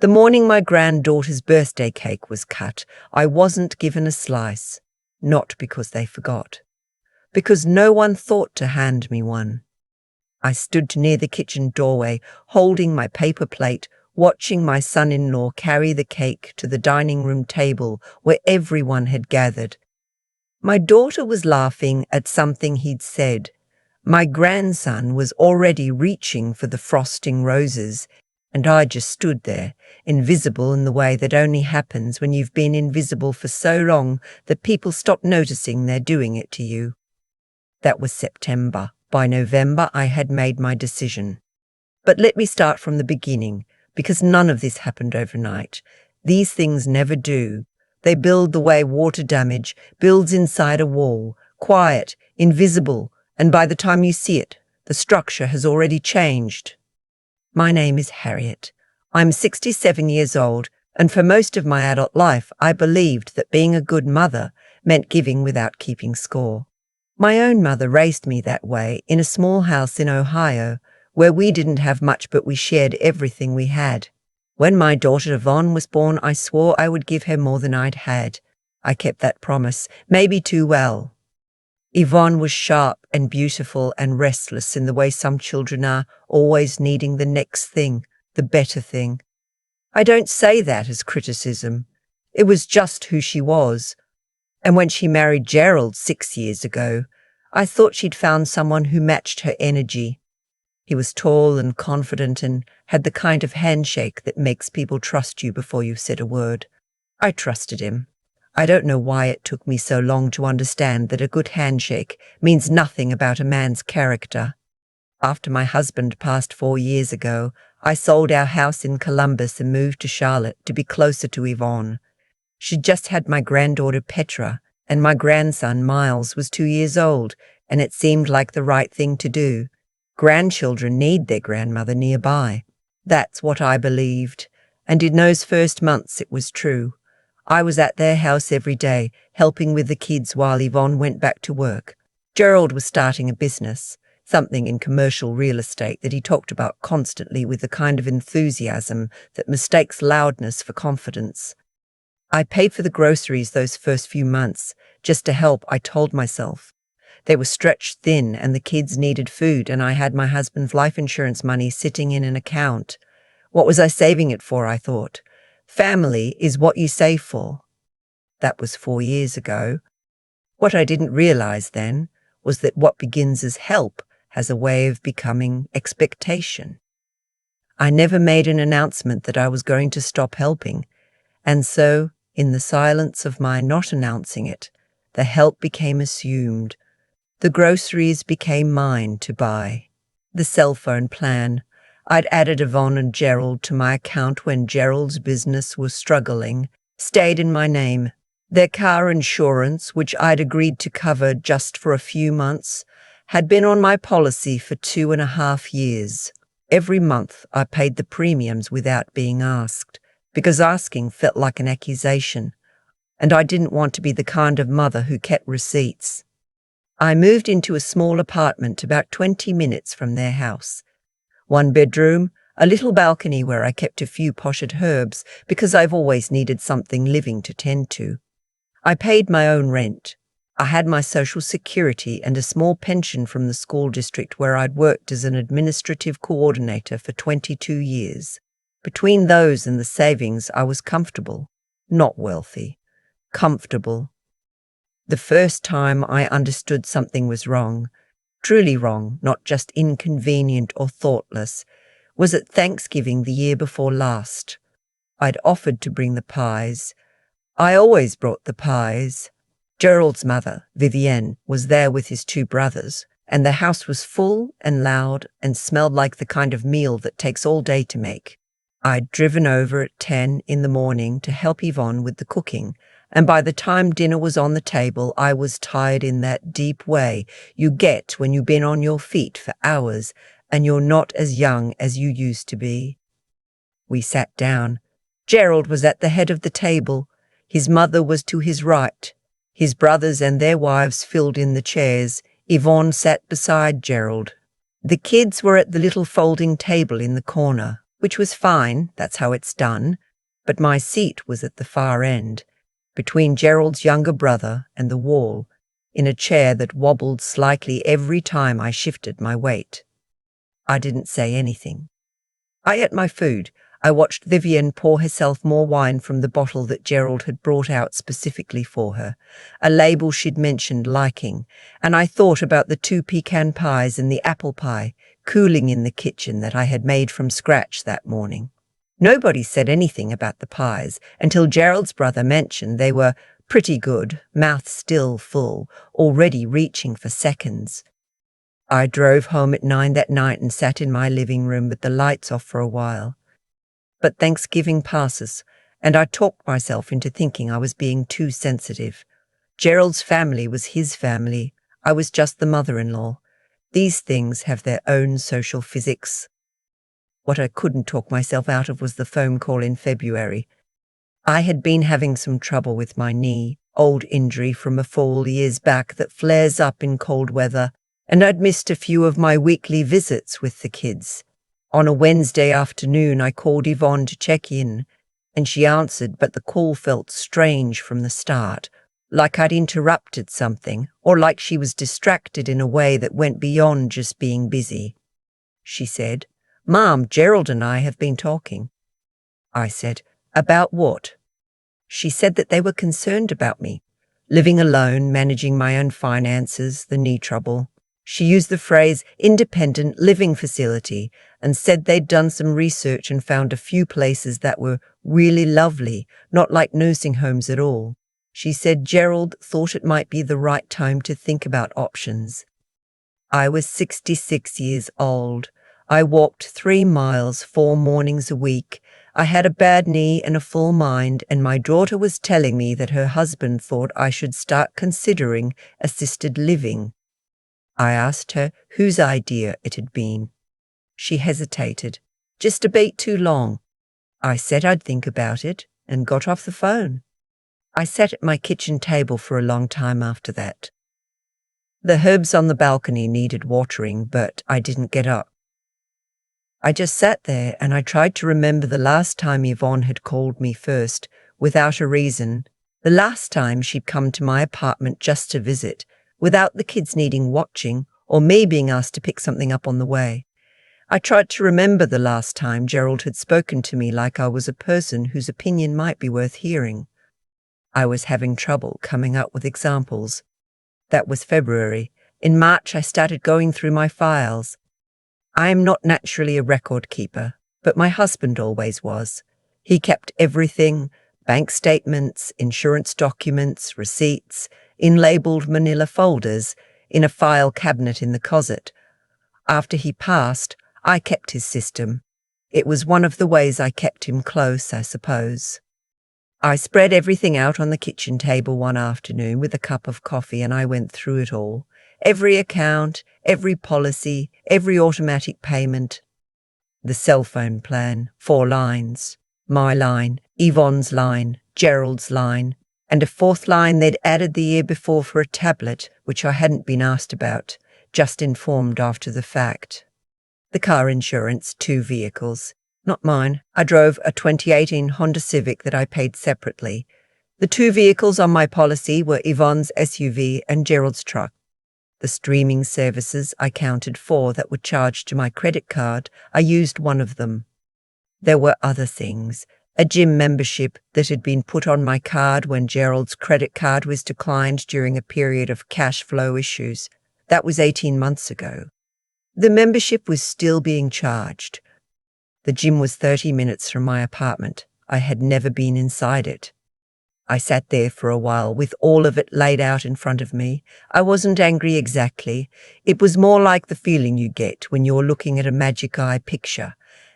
The morning my granddaughter's birthday cake was cut, I wasn't given a slice. Not because they forgot. Because no one thought to hand me one. I stood near the kitchen doorway, holding my paper plate, watching my son-in-law carry the cake to the dining room table where everyone had gathered. My daughter was laughing at something he'd said. My grandson was already reaching for the frosting roses, and I just stood there, invisible in the way that only happens when you've been invisible for so long that people stop noticing they're doing it to you. That was September. By November, I had made my decision. But let me start from the beginning, because none of this happened overnight. These things never do. They build the way water damage builds inside a wall, quiet, invisible, and by the time you see it, the structure has already changed. My name is Harriet. I'm 67 years old, and for most of my adult life, I believed that being a good mother meant giving without keeping score. My own mother raised me that way in a small house in Ohio, where we didn't have much but we shared everything we had. When my daughter Yvonne was born, I swore I would give her more than I'd had. I kept that promise, maybe too well. Yvonne was sharp and beautiful and restless in the way some children are, always needing the next thing, the better thing. I don't say that as criticism. It was just who she was. And when she married Gerald 6 years ago, I thought she'd found someone who matched her energy. He was tall and confident and had the kind of handshake that makes people trust you before you've said a word. I trusted him. I don't know why it took me so long to understand that a good handshake means nothing about a man's character. After my husband passed 4 years ago, I sold our house in Columbus and moved to Charlotte to be closer to Yvonne. She'd just had my granddaughter Petra, and my grandson Miles was 2 years old, and it seemed like the right thing to do. Grandchildren need their grandmother nearby. That's what I believed, and in those first months it was true. I was at their house every day, helping with the kids while Yvonne went back to work. Gerald was starting a business, something in commercial real estate that he talked about constantly with the kind of enthusiasm that mistakes loudness for confidence. I paid for the groceries those first few months, just to help, I told myself. They were stretched thin and the kids needed food, and I had my husband's life insurance money sitting in an account. What was I saving it for, I thought? Family is what you save for. That was 4 years ago. What I didn't realize then was that what begins as help has a way of becoming expectation. I never made an announcement that I was going to stop helping, and so, in the silence of my not announcing it, the help became assumed. The groceries became mine to buy. The cell phone plan. I'd added Yvonne and Gerald to my account when Gerald's business was struggling, stayed in my name. Their car insurance, which I'd agreed to cover just for a few months, had been on my policy for 2.5 years. Every month I paid the premiums without being asked, because asking felt like an accusation, and I didn't want to be the kind of mother who kept receipts. I moved into a small apartment about 20 minutes from their house. 1 bedroom, a little balcony where I kept a few potted herbs because I've always needed something living to tend to. I paid my own rent. I had my social security and a small pension from the school district where I'd worked as an administrative coordinator for 22 years. Between those and the savings, I was comfortable, not wealthy, comfortable. The first time I understood something was wrong, truly wrong, not just inconvenient or thoughtless, was at Thanksgiving the year before last. I'd offered to bring the pies. I always brought the pies. Gerald's mother, Vivienne, was there with his 2 brothers, and the house was full and loud and smelled like the kind of meal that takes all day to make. I'd driven over at 10 in the morning to help Yvonne with the cooking, and by the time dinner was on the table, I was tired in that deep way you get when you've been on your feet for hours and you're not as young as you used to be. We sat down. Gerald was at the head of the table. His mother was to his right. His brothers and their wives filled in the chairs. Yvonne sat beside Gerald. The kids were at the little folding table in the corner. which was fine, that's how it's done, but my seat was at the far end, between Gerald's younger brother and the wall, in a chair that wobbled slightly every time I shifted my weight. I didn't say anything. I ate my food. I watched Vivienne pour herself more wine from the bottle that Gerald had brought out specifically for her, a label she'd mentioned liking, and I thought about the 2 pecan pies and the apple pie cooling in the kitchen that I had made from scratch that morning. Nobody said anything about the pies until Gerald's brother mentioned they were pretty good, mouth still full, already reaching for seconds. I drove home at 9 that night and sat in my living room with the lights off for a while. But Thanksgiving passes, and I talked myself into thinking I was being too sensitive. Gerald's family was his family. I was just the mother-in-law. These things have their own social physics. What I couldn't talk myself out of was the phone call in February. I had been having some trouble with my knee, old injury from a fall years back that flares up in cold weather, and I'd missed a few of my weekly visits with the kids. On a Wednesday afternoon, I called Yvonne to check in, and she answered, but the call felt strange from the start, like I'd interrupted something, or like she was distracted in a way that went beyond just being busy. She said, "Mom, Gerald and I have been talking." I said, "About what?" She said that they were concerned about me, living alone, managing my own finances, the knee trouble. She used the phrase independent living facility and said they'd done some research and found a few places that were really lovely, not like nursing homes at all. She said Gerald thought it might be the right time to think about options. I was 66 years old. I walked 3 miles 4 mornings a week. I had a bad knee and a full mind, and my daughter was telling me that her husband thought I should start considering assisted living. I asked her whose idea it had been. She hesitated, just a bit too long. I said I'd think about it and got off the phone. I sat at my kitchen table for a long time after that. The herbs on the balcony needed watering, but I didn't get up. I just sat there and I tried to remember the last time Yvonne had called me first, without a reason, the last time she'd come to my apartment just to visit, without the kids needing watching or me being asked to pick something up on the way. I tried to remember the last time Gerald had spoken to me like I was a person whose opinion might be worth hearing. I was having trouble coming up with examples. That was February. In March, I started going through my files. I am not naturally a record keeper, but my husband always was. He kept everything, bank statements, insurance documents, receipts, in labelled manila folders, in a file cabinet in the closet. After he passed, I kept his system. It was one of the ways I kept him close, I suppose. I spread everything out on the kitchen table one afternoon with a cup of coffee and I went through it all. Every account, every policy, every automatic payment. The cell phone plan, 4 lines. My line, Yvonne's line, Gerald's line, and a 4th line they'd added the year before for a tablet, which I hadn't been asked about, just informed after the fact. The car insurance, 2 vehicles. Not mine. I drove a 2018 Honda Civic that I paid separately. The 2 vehicles on my policy were Yvonne's SUV and Gerald's truck. The streaming services I counted 4 that were charged to my credit card. I used one of them. There were other things. A gym membership that had been put on my card when Gerald's credit card was declined during a period of cash flow issues. That was 18 months ago. The membership was still being charged. The gym was 30 minutes from my apartment. I had never been inside it. I sat there for a while with all of it laid out in front of me. I wasn't angry exactly. It was more like the feeling you get when you're looking at a magic eye picture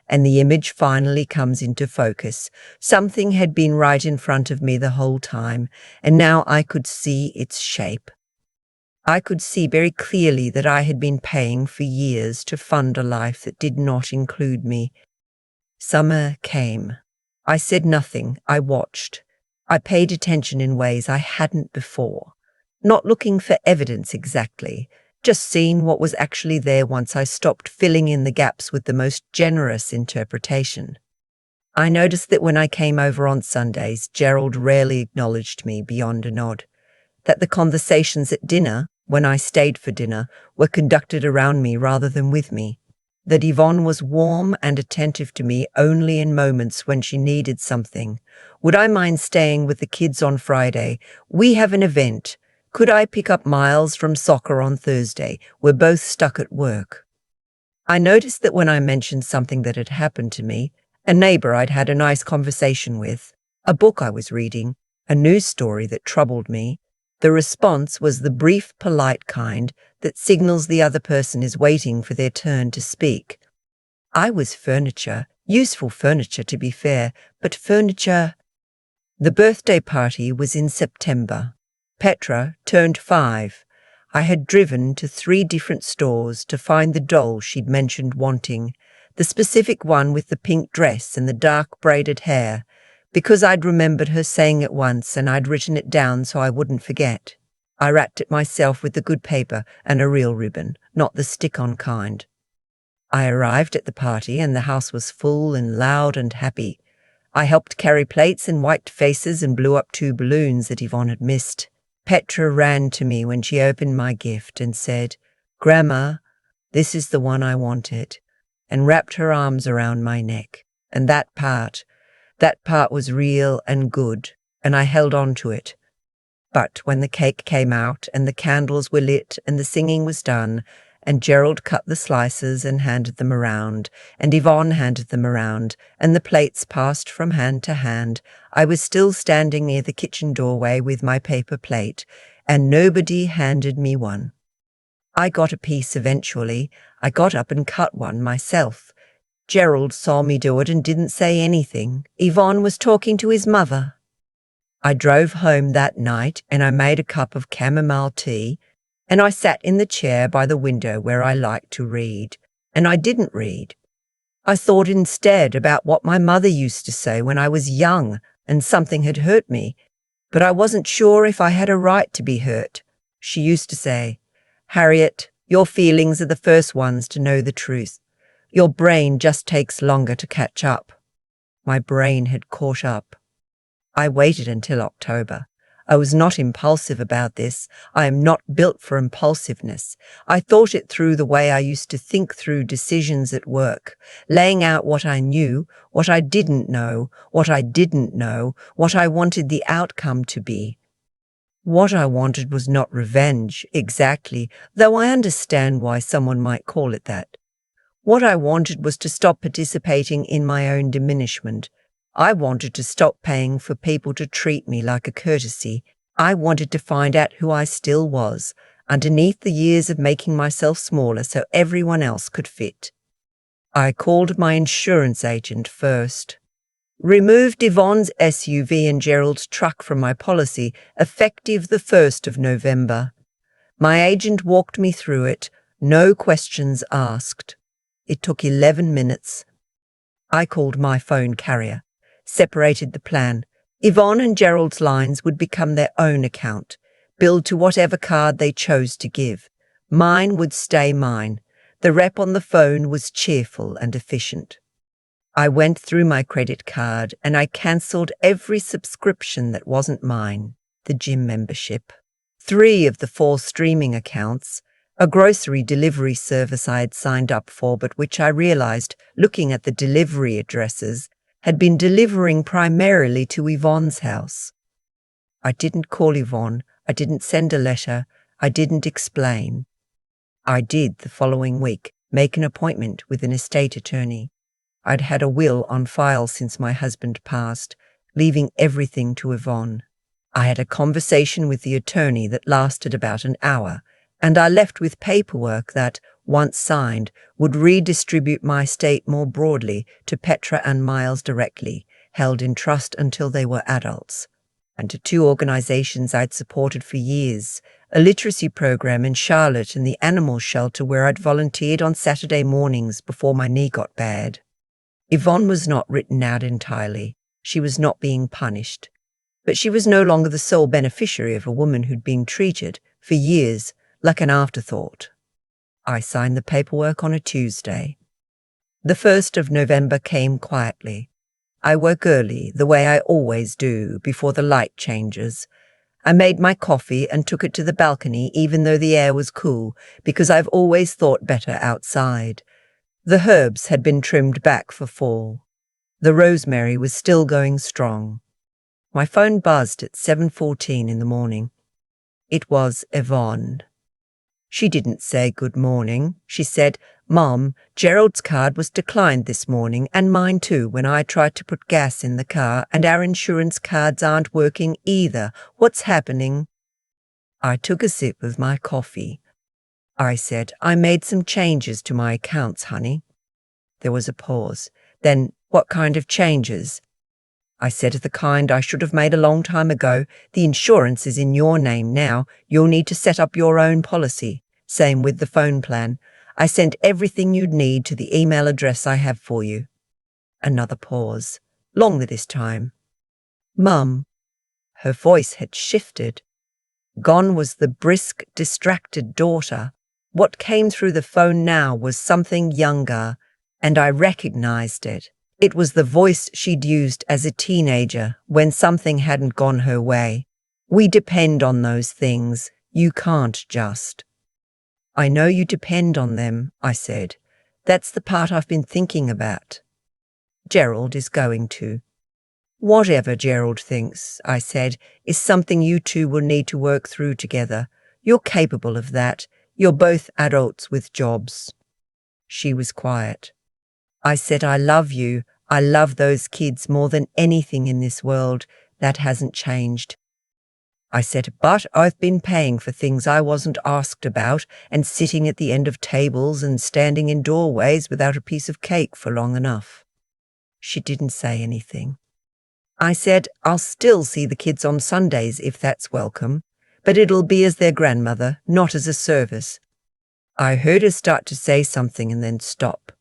and the image finally comes into focus. Something had been right in front of me the whole time, and now I could see its shape. I could see very clearly that I had been paying for years to fund a life that did not include me. Summer came. I said nothing. I watched. I paid attention in ways I hadn't before. Not looking for evidence exactly, just seeing what was actually there once I stopped filling in the gaps with the most generous interpretation. I noticed that when I came over on Sundays, Gerald rarely acknowledged me beyond a nod, that the conversations at dinner, when I stayed for dinner, were conducted around me rather than with me, that Yvonne was warm and attentive to me only in moments when she needed something. Would I mind staying with the kids on Friday? We have an event. Could I pick up Miles from soccer on Thursday? We're both stuck at work. I noticed that when I mentioned something that had happened to me, a neighbour I'd had a nice conversation with, a book I was reading, a news story that troubled me, the response was the brief, polite kind that signals the other person is waiting for their turn to speak. I was furniture, useful furniture to be fair, but furniture. The birthday party was in September. Petra turned 5. I had driven to 3 different stores to find the doll she'd mentioned wanting, the specific one with the pink dress and the dark braided hair, because I'd remembered her saying it once and I'd written it down so I wouldn't forget. I wrapped it myself with the good paper and a real ribbon, not the stick-on kind. I arrived at the party and the house was full and loud and happy. I helped carry plates and wiped faces and blew up 2 balloons that Yvonne had missed. Petra ran to me when she opened my gift and said, "Grandma, this is the one I wanted," and wrapped her arms around my neck. And that part was real and good, and I held on to it. But when the cake came out and the candles were lit and the singing was done, and Gerald cut the slices and handed them around, and Yvonne handed them around, and the plates passed from hand to hand, I was still standing near the kitchen doorway with my paper plate, and nobody handed me one. I got a piece eventually. I got up and cut one myself. Gerald saw me do it and didn't say anything. Yvonne was talking to his mother. I drove home that night and I made a cup of chamomile tea, and I sat in the chair by the window where I liked to read. And I didn't read. I thought instead about what my mother used to say when I was young and something had hurt me, but I wasn't sure if I had a right to be hurt. She used to say, "Harriet, your feelings are the first ones to know the truth. Your brain just takes longer to catch up." My brain had caught up. I waited until October. I was not impulsive about this. I am not built for impulsiveness. I thought it through the way I used to think through decisions at work, laying out what I knew, what I didn't know, what I didn't know, what I wanted the outcome to be. What I wanted was not revenge, exactly, though I understand why someone might call it that. What I wanted was to stop participating in my own diminishment. I wanted to stop paying for people to treat me like a courtesy. I wanted to find out who I still was, underneath the years of making myself smaller so everyone else could fit. I called my insurance agent first. Removed Yvonne's SUV and Gerald's truck from my policy, effective the 1st of November. My agent walked me through it, no questions asked. It took 11 minutes. I called my phone carrier. Separated the plan. Yvonne and Gerald's lines would become their own account, billed to whatever card they chose to give. Mine would stay mine. The rep on the phone was cheerful and efficient. I went through my credit card and I cancelled every subscription that wasn't mine. The gym membership, 3 of the 4 streaming accounts, a grocery delivery service I had signed up for but which I realised, looking at the delivery addresses, had been delivering primarily to Yvonne's house. I didn't call Yvonne, I didn't send a letter, I didn't explain. I did, the following week, make an appointment with an estate attorney. I'd had a will on file since my husband passed, leaving everything to Yvonne. I had a conversation with the attorney that lasted about an hour, and I left with paperwork that, once signed, would redistribute my estate more broadly to Petra and Miles directly, held in trust until they were adults, and to 2 organisations I'd supported for years, a literacy program in Charlotte and the animal shelter where I'd volunteered on Saturday mornings before my knee got bad. Yvonne was not written out entirely. She was not being punished. But she was no longer the sole beneficiary of a woman who'd been treated, for years, like an afterthought. I signed the paperwork on a Tuesday. The 1st of November came quietly. I woke early, the way I always do, before the light changes. I made my coffee and took it to the balcony even though the air was cool, because I've always thought better outside. The herbs had been trimmed back for fall. The rosemary was still going strong. My phone buzzed at 7:14 in the morning. It was Yvonne. She didn't say good morning. She said, "Mom, Gerald's card was declined this morning and mine too when I tried to put gas in the car, and our insurance cards aren't working either. What's happening?" I took a sip of my coffee. I said, "I made some changes to my accounts, honey." There was a pause. Then, "What kind of changes?" I said, "The kind I should have made a long time ago. The insurance is in your name now. You'll need to set up your own policy. Same with the phone plan. I sent everything you'd need to the email address I have for you." Another pause. Longer this time. "Mum." Her voice had shifted. Gone was the brisk, distracted daughter. What came through the phone now was something younger, and I recognized it. It was the voice she'd used as a teenager when something hadn't gone her way. "We depend on those things. You can't just." "I know you depend on them," I said. "That's the part I've been thinking about." "Gerald is going to." "Whatever Gerald thinks," I said, "is something you two will need to work through together. You're capable of that. You're both adults with jobs." She was quiet. I said, "I love you. I love those kids more than anything in this world. That hasn't changed." I said, "But I've been paying for things I wasn't asked about and sitting at the end of tables and standing in doorways without a piece of cake for long enough." She didn't say anything. I said, "I'll still see the kids on Sundays if that's welcome, but it'll be as their grandmother, not as a service." I heard her start to say something and then stop.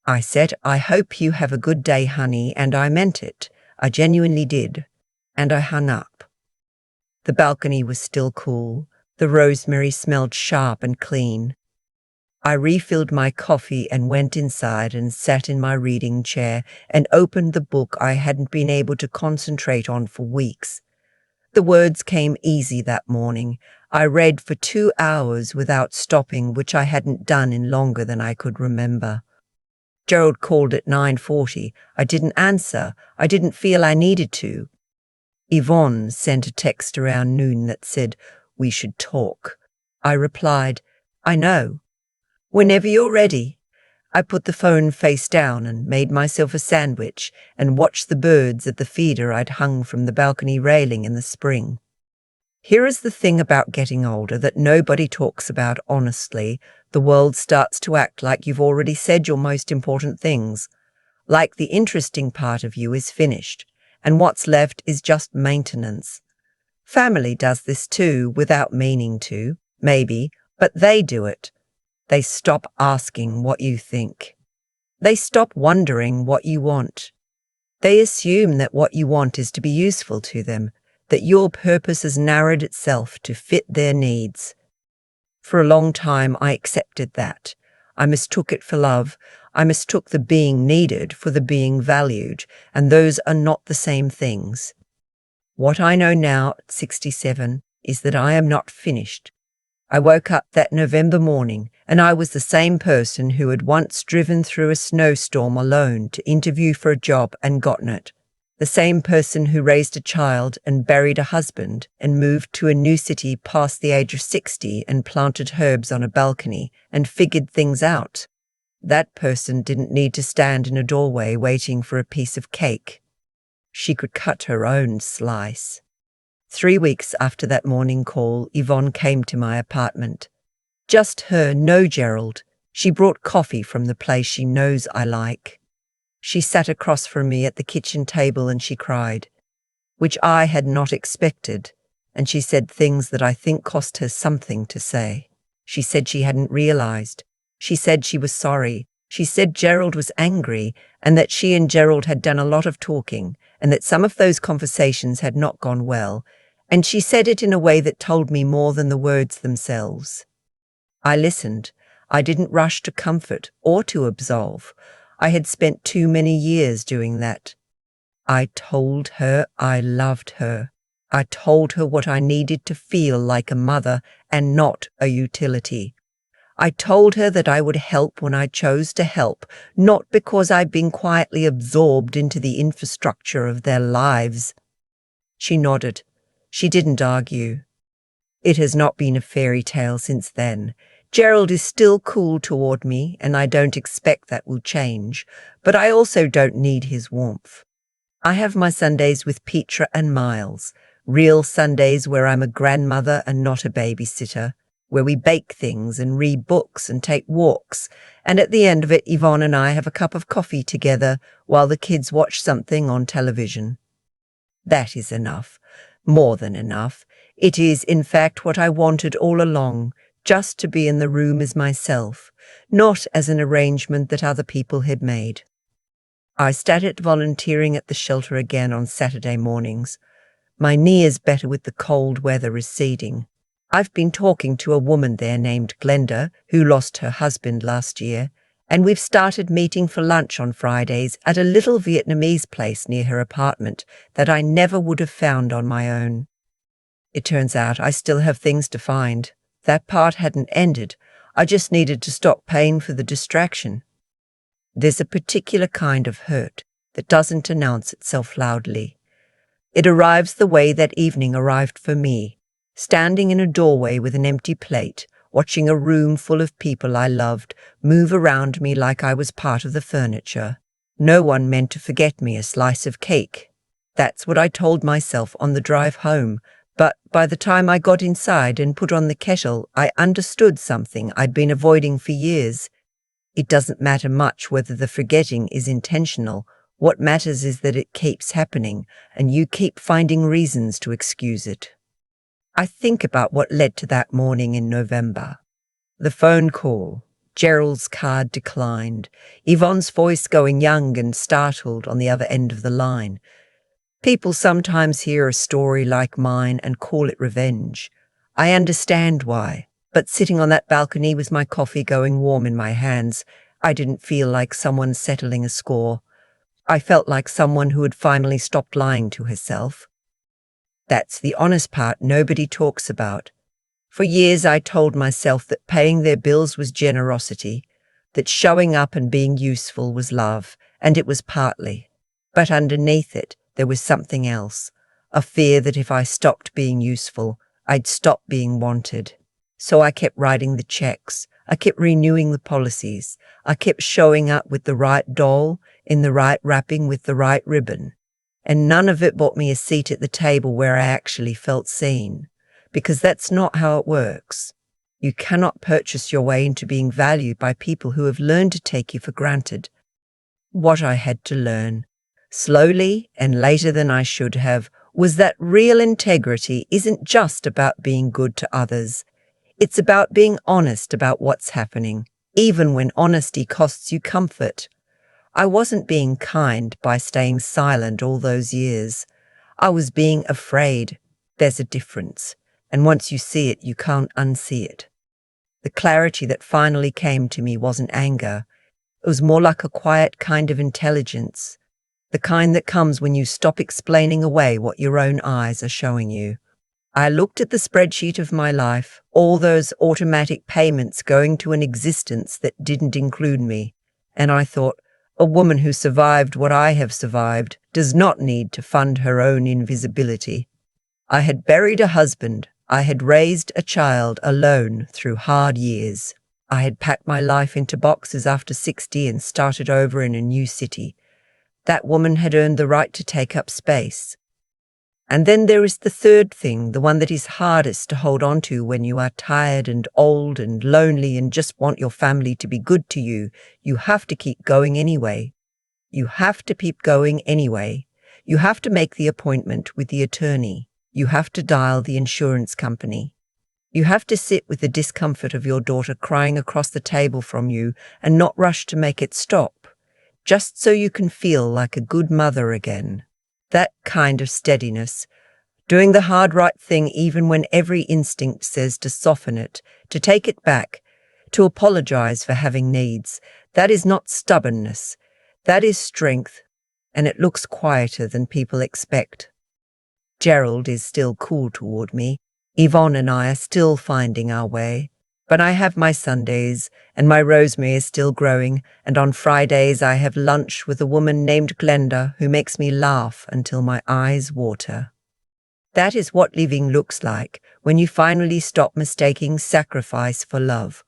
I said, "I hope you have a good day, honey," and I meant it. I genuinely did. And I hung up. The balcony was still cool. The rosemary smelled sharp and clean. I refilled my coffee and went inside and sat in my reading chair and opened the book I hadn't been able to concentrate on for weeks. The words came easy that morning. I read for 2 hours without stopping, which I hadn't done in longer than I could remember. Gerald called at 9:40. I didn't answer. I didn't feel I needed to. Yvonne sent a text around noon that said, "We should talk." I replied, "I know. Whenever you're ready." I put the phone face down and made myself a sandwich and watched the birds at the feeder I'd hung from the balcony railing in the spring. Here is the thing about getting older that nobody talks about honestly. The world starts to act like you've already said your most important things, like the interesting part of you is finished, and what's left is just maintenance. Family does this too, without meaning to, maybe, but they do it. They stop asking what you think. They stop wondering what you want. They assume that what you want is to be useful to them, that your purpose has narrowed itself to fit their needs. For a long time I accepted that. I mistook it for love. I mistook the being needed for the being valued, and those are not the same things. What I know now at 67 is that I am not finished. I woke up that November morning and I was the same person who had once driven through a snowstorm alone to interview for a job and gotten it. The same person who raised a child and buried a husband and moved to a new city past the age of 60 and planted herbs on a balcony and figured things out. That person didn't need to stand in a doorway waiting for a piece of cake. She could cut her own slice. 3 weeks after that morning call, Yvonne came to my apartment. Just her, no Gerald. She brought coffee from the place she knows I like. She sat across from me at the kitchen table and she cried, which I had not expected, and she said things that I think cost her something to say. She said she hadn't realized. She said she was sorry. She said Gerald was angry and that she and Gerald had done a lot of talking and that some of those conversations had not gone well, and she said it in a way that told me more than the words themselves. I listened. I didn't rush to comfort or to absolve. I had spent too many years doing that. I told her I loved her. I told her what I needed to feel like a mother and not a utility. I told her that I would help when I chose to help, not because I'd been quietly absorbed into the infrastructure of their lives. She nodded. She didn't argue. It has not been a fairy tale since then. Gerald is still cool toward me, and I don't expect that will change, but I also don't need his warmth. I have my Sundays with Petra and Miles, real Sundays where I'm a grandmother and not a babysitter, where we bake things and read books and take walks, and at the end of it, Yvonne and I have a cup of coffee together while the kids watch something on television. That is enough. More than enough. It is, in fact, what I wanted all along, just to be in the room as myself, not as an arrangement that other people had made. I started volunteering at the shelter again on Saturday mornings. My knee is better with the cold weather receding. I've been talking to a woman there named Glenda, who lost her husband last year, and we've started meeting for lunch on Fridays at a little Vietnamese place near her apartment that I never would have found on my own. It turns out I still have things to find. That part hadn't ended. I just needed to stop paying for the distraction. There's a particular kind of hurt that doesn't announce itself loudly. It arrives the way that evening arrived for me, standing in a doorway with an empty plate, watching a room full of people I loved move around me like I was part of the furniture. No one meant to forget me a slice of cake. That's what I told myself on the drive home, but by the time I got inside and put on the kettle, I understood something I'd been avoiding for years. It doesn't matter much whether the forgetting is intentional. What matters is that it keeps happening, and you keep finding reasons to excuse it. I think about what led to that morning in November. The phone call, Gerald's card declined, Yvonne's voice going young and startled on the other end of the line. People sometimes hear a story like mine and call it revenge. I understand why, but sitting on that balcony with my coffee going warm in my hands, I didn't feel like someone settling a score. I felt like someone who had finally stopped lying to herself. That's the honest part nobody talks about. For years I told myself that paying their bills was generosity, that showing up and being useful was love, and it was partly. But underneath it, there was something else, a fear that if I stopped being useful, I'd stop being wanted. So I kept writing the checks, I kept renewing the policies, I kept showing up with the right doll, in the right wrapping with the right ribbon. And none of it bought me a seat at the table where I actually felt seen, because that's not how it works. You cannot purchase your way into being valued by people who have learned to take you for granted. What I had to learn, slowly and later than I should have, was that real integrity isn't just about being good to others. It's about being honest about what's happening, even when honesty costs you comfort. I wasn't being kind by staying silent all those years. I was being afraid. There's a difference, and once you see it, you can't unsee it. The clarity that finally came to me wasn't anger. It was more like a quiet kind of intelligence, the kind that comes when you stop explaining away what your own eyes are showing you. I looked at the spreadsheet of my life, all those automatic payments going to an existence that didn't include me, and I thought, a woman who survived what I have survived does not need to fund her own invisibility. I had buried a husband. I had raised a child alone through hard years. I had packed my life into boxes after 60 and started over in a new city. That woman had earned the right to take up space. And then there is the third thing, the one that is hardest to hold on to when you are tired and old and lonely and just want your family to be good to you. You have to keep going anyway. You have to keep going anyway. You have to make the appointment with the attorney. You have to dial the insurance company. You have to sit with the discomfort of your daughter crying across the table from you and not rush to make it stop, just so you can feel like a good mother again. That kind of steadiness, doing the hard right thing even when every instinct says to soften it, to take it back, To apologize for having needs, that is not stubbornness. That is strength, and it looks quieter than people expect. Gerald is still cool toward me. Yvonne and I are still finding our way. But I have my Sundays, and my rosemary is still growing, and on Fridays I have lunch with a woman named Glenda who makes me laugh until my eyes water. That is what living looks like when you finally stop mistaking sacrifice for love.